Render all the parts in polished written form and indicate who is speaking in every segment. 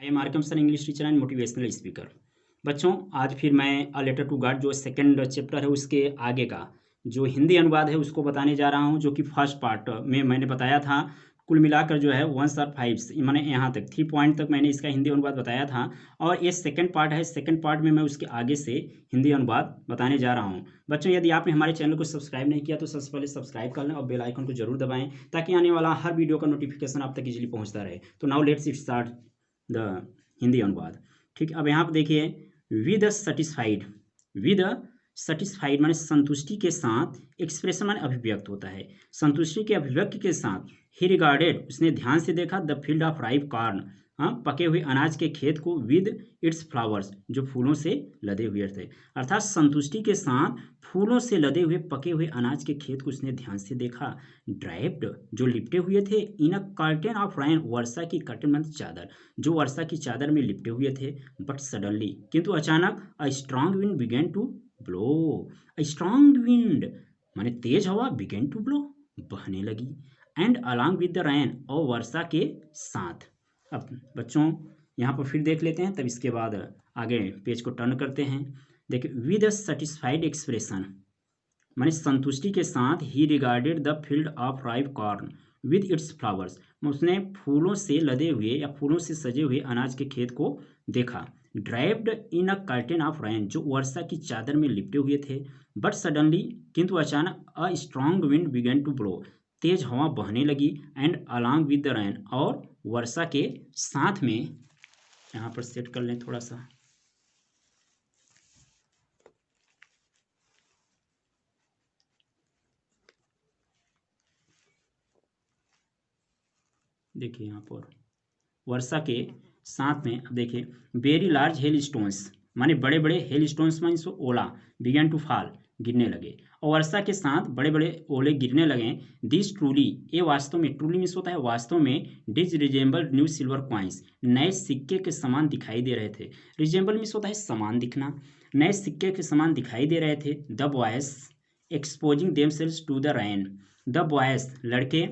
Speaker 1: I am Arkam sir English teacher and motivational speaker. बच्चों, आज फिर मैं अ लेटर टू गॉड जो सेकंड चैप्टर है उसके आगे का जो हिंदी अनुवाद है उसको बताने जा रहा हूँ, जो कि फर्स्ट पार्ट में मैंने बताया था। कुल मिलाकर जो है 1 और 5 मैंने यहाँ तक 3 पॉइंट तक मैंने इसका हिंदी अनुवाद बताया था। और ये सेकंड पार्ट है। सेकंड पार्ट में मैं उसके आगे से हिंदी अनुवाद बताने जा रहा हूँ। बच्चों, यदि आपने हमारे चैनल को सब्सक्राइब नहीं किया तो सबसे पहले सब्सक्राइब कर लें और बेल आइकन को जरूर दबाएं, ताकि आने वाला हर वीडियो का नोटिफिकेशन आप तक इजीली पहुँचता रहे। तो now let's start the Hindi अनुवाद। ठीक, अब यहाँ पर देखिए, विद सेटिस्फाइड। विद सेटिस्फाइड माने संतुष्टि के साथ, एक्सप्रेशन माने अभिव्यक्त होता है। संतुष्टि के अभिव्यक्ति के साथ ही रिगार्डेड उसने ध्यान से देखा the field of ripe corn, पके हुए अनाज के खेत को, विद इट्स फ्लावर्स जो फूलों से लदे हुए थे। अर्थात संतुष्टि के साथ फूलों से लदे हुए पके हुए अनाज के खेत को उसने ध्यान से देखा। ड्राइप्ड जो लिपटे हुए थे, इन अ कर्टेन ऑफ रेन वर्षा की कर्टेन मतलब चादर, जो वर्षा की चादर में लिपटे हुए थे। बट सडनली किंतु अचानक, a strong wind began to blow. A strong wind माने तेज हवा, बिगेन टू ब्लो बहने लगी, and along with the rain और वर्षा के साथ। अब बच्चों यहाँ पर फिर देख लेते हैं, तब इसके बाद आगे पेज को टर्न करते हैं। देखिए, विद अ सेटिस्फाइड एक्सप्रेशन माने संतुष्टि के साथ, ही regarded the field of ripe corn with its flowers, उसने फूलों से लदे हुए या फूलों से सजे हुए अनाज के खेत को देखा। Derived in a curtain of rain जो वर्षा की चादर में लिपटे हुए थे। बट सडनली किंतु अचानक, a strong wind began to blow तेज हवा बहने लगी, and along with the rain और वर्षा के साथ में। यहाँ पर सेट कर लें थोड़ा सा। देखिए यहाँ पर वर्षा के साथ में, अब देखिए, वेरी लार्ज हेल स्टोन्स माने बड़े बड़े हेल स्टोन्स माने सो ओला, बिगन टू फॉल गिरने लगे, और वर्षा के साथ बड़े बड़े ओले गिरने लगे। दिस ट्रूली ये वास्तव में, ट्रूली मीन्स होता है वास्तव में, डिज रिजेंबल न्यू सिल्वर कॉइन्स नए सिक्के के समान दिखाई दे रहे थे। रिजेंबल मीन्स होता है समान दिखना, नए सिक्के के समान दिखाई दे रहे थे। The boys exposing themselves to the rain, the boys लड़के,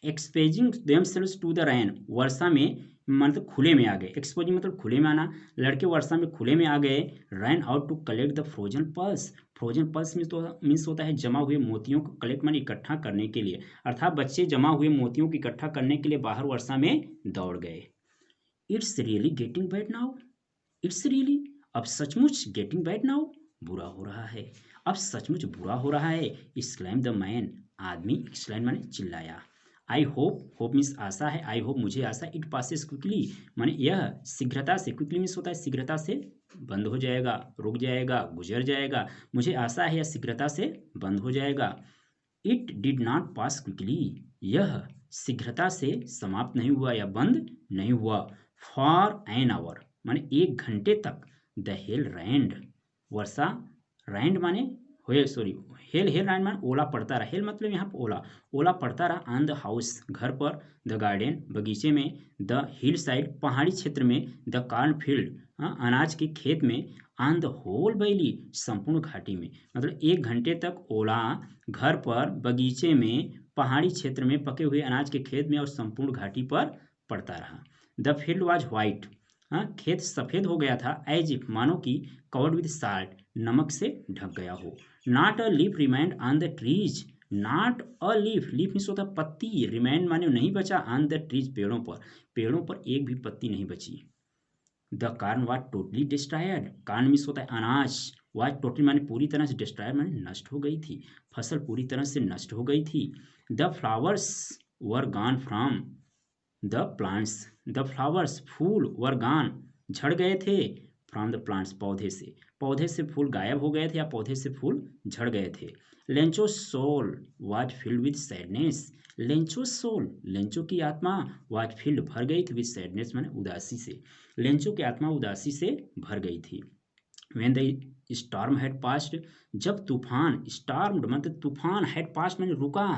Speaker 1: exposing themselves to the rain वर्षा में मतलब खुले में आ गए। एक्सपोजिंग मतलब खुले में आना, लड़के वर्षा में खुले में आ गए। Ran out to collect the frozen pearls, frozen pearls means होता है जमा हुए मोतियों को कलेक्ट माने इकट्ठा करने के लिए, अर्थात बच्चे जमा हुए मोतियों को इकट्ठा करने के लिए बाहर वर्षा में दौड़ गए। It's really getting bad now, it's really अब सचमुच, गेटिंग बैड नाउ बुरा हो रहा है, अब सचमुच बुरा हो रहा है। एक्सक्लेम द मैन आदमी, एक्सक्लेम माने चिल्लाया। आई होप, होप मीन्स आशा है, आई होप मुझे आशा, इट पासिस क्विकली माने यह शीघ्रता से, क्विकली मीन्स होता है शीघ्रता से बंद हो जाएगा, रुक जाएगा, गुजर जाएगा। मुझे आशा है यह शीघ्रता से बंद हो जाएगा। It did not pass quickly यह शीघ्रता से समाप्त नहीं हुआ या बंद नहीं हुआ। फॉर एन आवर माने 1 घंटे तक। द हेल रैंड वर्षा, रैंड माने हुए, सॉरी, हेल हेल रैंड माने ओला पड़ता रहा। हेल मतलब यहाँ पर ओला, ओला पड़ता रहा। ऑन द हाउस घर पर, द गार्डन बगीचे में, द हिल साइड पहाड़ी क्षेत्र में, द कॉर्न फील्ड अनाज के खेत में, ऑन द होल वैली संपूर्ण घाटी में। मतलब 1 घंटे तक ओला घर पर, बगीचे में, पहाड़ी क्षेत्र में, पके हुए अनाज के खेत में और संपूर्ण घाटी पर पड़ता रहा। द फील्ड वॉज व्हाइट खेत सफेद हो गया था। एज इफ मानो कि, कवर्ड विद साल्ट नमक से ढक गया हो। Not a leaf remind on the trees, not a leaf, leaf means होता है पत्ती, रिमाइंड माने नहीं बचा, ऑन द ट्रीज पेड़ों पर, पेड़ों पर एक भी पत्ती नहीं बची। The corn was totally destroyed, corn means होता है अनाज, वाज टोटली माने पूरी तरह से, डिस्ट्रॉयड माने नष्ट हो गई थी, फसल पूरी तरह से नष्ट हो गई थी। The flowers were gone from the plants, the flowers फूल वर गॉन झड़ गए थे, फ्रॉम द प्लांट्स पौधे से, पौधे से फूल गायब हो गए थे या पौधे से फूल झड़ गए थे। Lencho soul was filled with sadness, Lencho soul Lencho की आत्मा, वाज फिल्ड भर गई थी, विद सैडनेस माने उदासी से, लेंचो की आत्मा उदासी से भर गई थी। When the storm had passed जब तूफान, स्टॉर्म मतलब तूफान, हैड पास्ड माने रुका।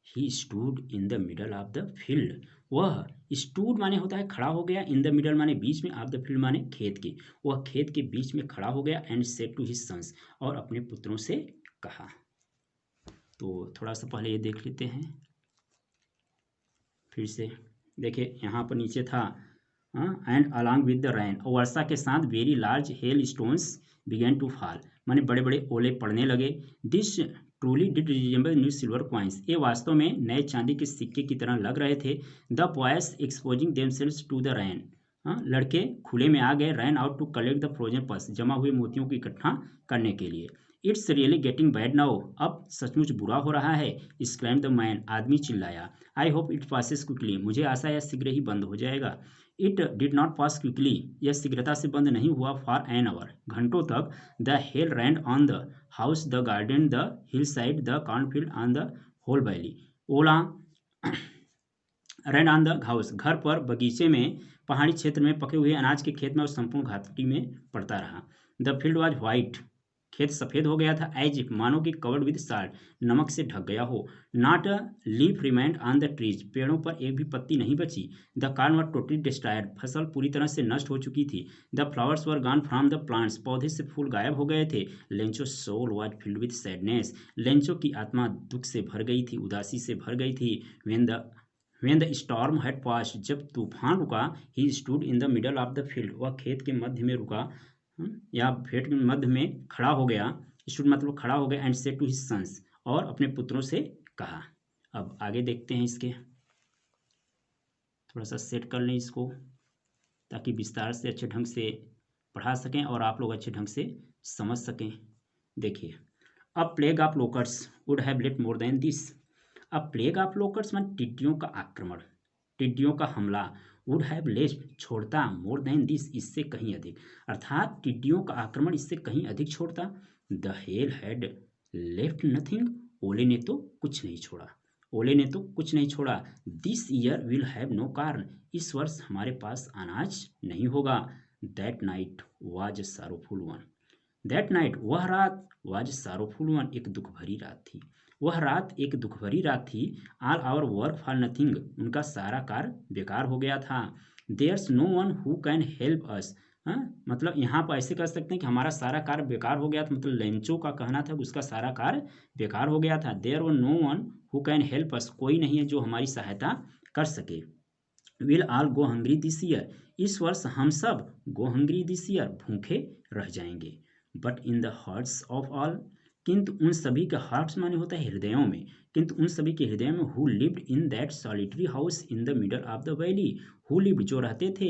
Speaker 1: He stood in the middle of the field, वह स्टूड माने होता है खड़ा हो गया, इन द मिडल माने बीच में, ऑफ द फील्ड माने खेत के, वह खेत के बीच में खड़ा हो गया। And said to his sons और अपने पुत्रों से कहा। तो थोड़ा सा पहले ये देख लेते हैं फिर से। देखिए यहाँ पर नीचे था and along with the rain, और वर्षा के साथ very large hail stones began to fall, माने बड़े बड़े ओले पड़ने लगे। This truly did resemble new silver coins, ये वास्तव में नए चांदी के सिक्के की तरह लग रहे थे। The boys exposing themselves to the rain, लड़के खुले में आ गए। Ran out to collect the frozen pearls, जमा हुए मोतियों को इकट्ठा करने के लिए। It's really getting bad now, अब सचमुच बुरा हो रहा है। एक्सक्लेम्ड द मैन, आदमी चिल्लाया। I hope it passes quickly, मुझे आशा है शीघ्र ही बंद हो जाएगा। It did not pass quickly, यह शीघ्रता से बंद नहीं हुआ। फॉर एन आवर, घंटों तक। The hail rained on the house, the garden, the hillside, the cornfield, on the whole valley. ओला रैन ऑन द हाउस, घर पर, बगीचे में, पहाड़ी क्षेत्र में, पके हुए अनाज के खेत में और संपूर्ण घाटी में पड़ता रहा। द फील्ड वॉज व्हाइट, खेत सफेद हो गया था। एज इफ, मानो कि कवर्ड विद साल्ट, नमक से ढक गया हो। Not a leaf remained on the trees, पेड़ों पर एक भी पत्ती नहीं बची। The corn were totally destroyed, फसल पूरी तरह से नष्ट हो चुकी थी। The flowers were gone from the plants, पौधे से फूल गायब हो गए थे। Lencho soul was filled with sadness, Lencho की आत्मा दुख से भर गई थी, उदासी से भर गई थी। When the storm had passed, जब तूफान रुका, he stood in the middle of the field, वह खेत के मध्य में रुका, या खेत के मध्य में खड़ा हो गया। stood मतलब खड़ा हो गया। and said to his sons, और अपने पुत्रों से कहा। अब आगे देखते हैं इसके, थोड़ा सा सेट कर लें इसको ताकि विस्तार से अच्छे ढंग से पढ़ा सकें और आप लोग अच्छे ढंग से समझ सकें। देखिए, a plague of locusts would have left more than this, अब प्लेग ऑफ लोकर्स मान टिड्डियों का आक्रमण, टिड्डियों का हमला। वुड हैव लेफ्ट, छोड़ता, मोर देन दिस, इससे कहीं अधिक, अर्थात टिड्डियों का आक्रमण इससे कहीं अधिक छोड़ता। The hello had left nothing, ओले ने तो कुछ नहीं छोड़ा, ओले ने तो कुछ नहीं छोड़ा। This year will have no corn, इस वर्ष हमारे पास अनाज नहीं होगा। That night was sorrowful one, that night, वह रात, वाज सारोफुल वन, एक दुख भरी रात थी। वह रात एक दुख भरी रात थी। All our work for nothing, उनका सारा कार्य बेकार हो गया था। There's no one who can help us, मतलब यहाँ पर ऐसे कह सकते हैं कि हमारा सारा कार्य बेकार हो गया था, मतलब लेंचो का कहना था कि उसका सारा कार्य बेकार हो गया था। There were no one who can help us, कोई नहीं है जो हमारी सहायता कर सके। Will all go hungry this year, इस वर्ष हम सब गो हंग्री दिस ईयर, भूखे रह जाएंगे। But in the hearts of all, किंतु उन सभी के हार्ट्स माने होता है हृदयों में, किंतु उन सभी के हृदय में। Who lived in that solitary house in the middle of the valley, who lived, जो रहते थे,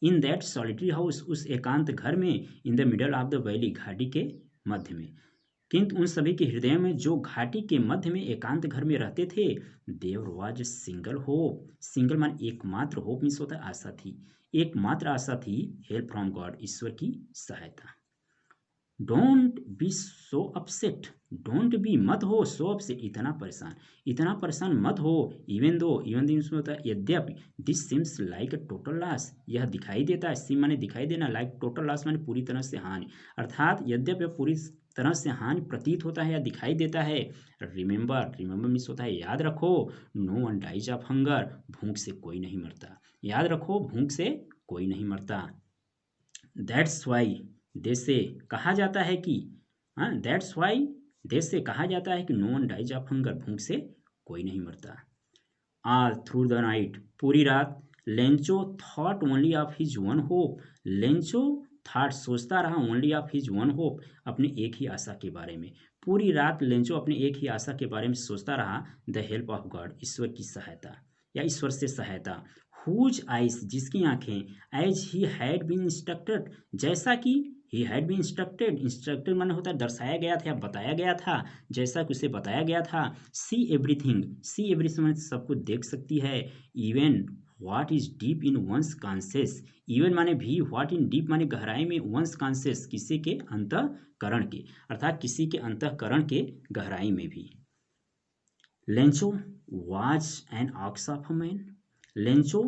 Speaker 1: इन दैट सॉलिटरी हाउस, उस एकांत घर में, इन the middle of the valley, घाटी के मध्य में। किंतु उन सभी के हृदय में जो घाटी के मध्य में एकांत घर में रहते थे। देवर वाज सिंगल होप, सिंगल मान एकमात्र, होप मीन्स होता है आशा थी, एकमात्र आशा थी। हेल्प फ्रॉम गॉड, ईश्वर की सहायता। Don't be so upset, don't be, मत हो, सो अपसेट, इतना परेशान मत हो। इवन दो, इवन दिन होता है यद्यपि। This seems like a total loss, यह दिखाई देता है, सिम माने दिखाई देना, लाइक टोटल लॉस माने पूरी तरह से हानि, अर्थात यद्यपि पूरी तरह से हानि प्रतीत होता है या दिखाई देता है। रिमेंबर, रिमेंबर मीन्स होता है याद रखो। No one dies of hunger, भूख से कोई नहीं मरता, याद रखो भूख से कोई नहीं मरता। दैट्स वाई, देसे कहा जाता है कि, दैट्स वाई, देश से कहा जाता है कि no one dies of hunger, भूख से कोई नहीं मरता। ऑल थ्रू द नाइट, पूरी रात। Lencho thought only of his one hope, Lencho thought, सोचता रहा, only of his one hope, अपने एक ही आशा के बारे में। पूरी रात लेंचो अपने एक ही आशा के बारे में सोचता रहा। द हेल्प ऑफ गॉड, ईश्वर की सहायता या ईश्वर से सहायता। हुज आइस, जिसकी आंखें, as he had been instructed, जैसा कि, he had been instructed, instructed माने होता है दर्शाया गया था या बताया गया था, जैसा कि उसे बताया गया था। सी एवरीथिंग, सी एवरीथिंग सब कुछ देख सकती है। Even what is deep in one's conscious, even माने भी, व्हाट इन डीप माने गहराई में, वंस कॉन्शियस किसी के अंतःकरण के, अर्थात किसी के अंतःकरण के गहराई में भी। Lencho was an ox of a man, Lencho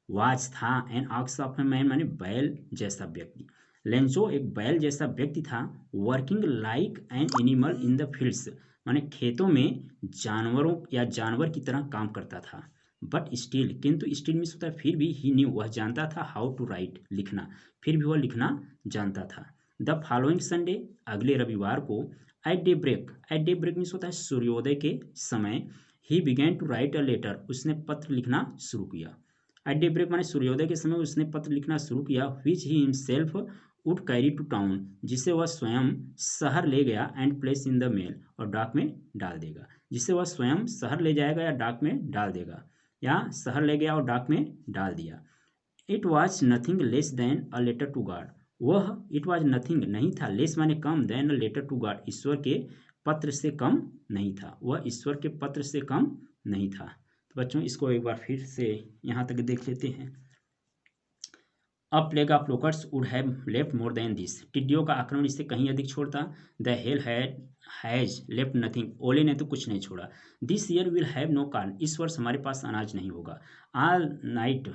Speaker 1: was था, an ox of a man माने बैल जैसा व्यक्ति, लेंचो एक बैल जैसा व्यक्ति था। Working like an animal in the fields, माने खेतों में जानवरों या जानवर की तरह काम करता था। बट स्टिल, किंतु स्टिल मीन्स होता है फिर भी, ही न्यू, वह जानता था, हाउ टू राइट, लिखना, फिर भी वह लिखना जानता था। द फॉलोइंग संडे, अगले रविवार को। At daybreak, at daybreak means होता है सूर्योदय के समय। He began to write a letter, उसने पत्र लिखना शुरू किया। एट डे ब्रेक माने सूर्योदय के समय उसने पत्र लिखना शुरू किया, which he himself would carry to town, जिसे वह स्वयं शहर ले गया, and place in the mail, और डाक में डाल देगा। जिसे वह स्वयं शहर ले जाएगा या डाक में डाल देगा, या शहर ले गया और डाक में डाल दिया। It was nothing less than a letter to God, वह इट वॉज नथिंग नहीं था, लेस माने कम, than a letter to God ईश्वर के पत्र से कम नहीं था, वह ईश्वर के पत्र से कम नहीं था। तो बच्चों इसको एक बार फिर से यहाँ तक देख लेते हैं। A plague of locusts would have left more than this, टिड्डियों का आक्रमण इससे कहीं अधिक छोड़ता। The hail has left nothing, ओले ने तो कुछ नहीं छोड़ा। This year will have no corn, इस वर्ष हमारे पास अनाज नहीं होगा। All night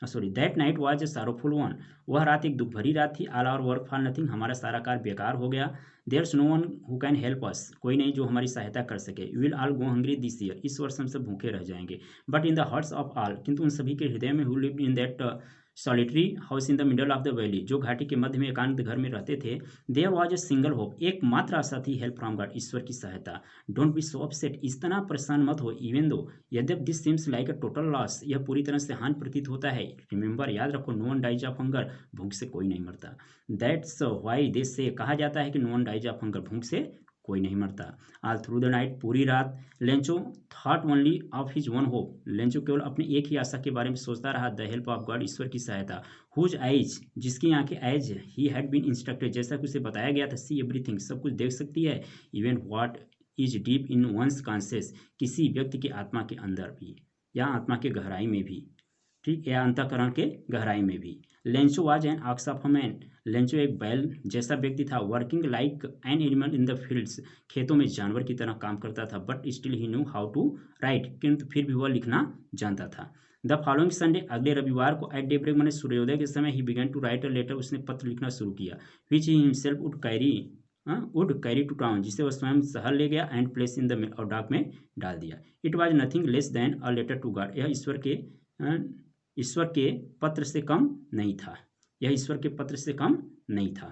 Speaker 1: that night was a sorrowful one, वह रात एक दुख भरी रात थी। All our work for nothing, हमारा सारा कार्य बेकार हो गया। There's no one who can help us, कोई नहीं जो हमारी सहायता कर सके। We will all go hungry this year, इस वर्ष हम सब भूखे रह जाएंगे। But in the hearts of all, किंतु उन सभी के हृदय में, who lived in that solitary house in the middle of the valley, जो घाटी के मध्य में एकांत घर में रहते थे। There was a single hope, एकमात्र आशा थी, हेल्प फ्रॉम गॉड, ईश्वर की सहायता। डोंट बी सो अपसेट, इस तरह परेशान मत हो। इवन दो, यद्यप this seems like a total loss, यह पूरी तरह से हानि प्रतीत होता है। रिमेंबर, याद रखो, no one dies of hunger, भूख से कोई नहीं मरता। दैट्स व्हाई दे से, कहा जाता है कि no one dies of hunger, भूख से कोई नहीं मरता। ऑल थ्रू द नाइट, पूरी रात, Lencho thought only of his one hope, Lencho केवल अपनी एक ही आशा के बारे में सोचता रहा। द हेल्प ऑफ गॉड, ईश्वर की सहायता। हुज आइज, जिसकी आंखें, as he had been instructed, जैसा कि उसे बताया गया था, सी एवरीथिंग, सब कुछ देख सकती है। Even what is deep in one's conscious, किसी व्यक्ति की आत्मा के अंदर भी, या आत्मा के गहराई में भी, ठीक, या अंतःकरण के गहराई में भी। Lencho was an ox of a man, Lencho एक बैल जैसा व्यक्ति था। Working like an animal in the fields, खेतों में जानवर की तरह काम करता था। But still he knew how to write, किंतु फिर भी वह लिखना जानता था। द फॉलोइंग संडे, अगले रविवार को, एट डे ब्रेक मैंने सूर्योदय के समय, he began to write a letter, उसने पत्र लिखना शुरू किया। Which he himself would carry to town, जिसे वह स्वयं शहर ले गया, and place in the mail, और डाक में डाल दिया। It was nothing less than a letter to God, यह ईश्वर के पत्र से कम नहीं था, यह ईश्वर के पत्र से कम नहीं था।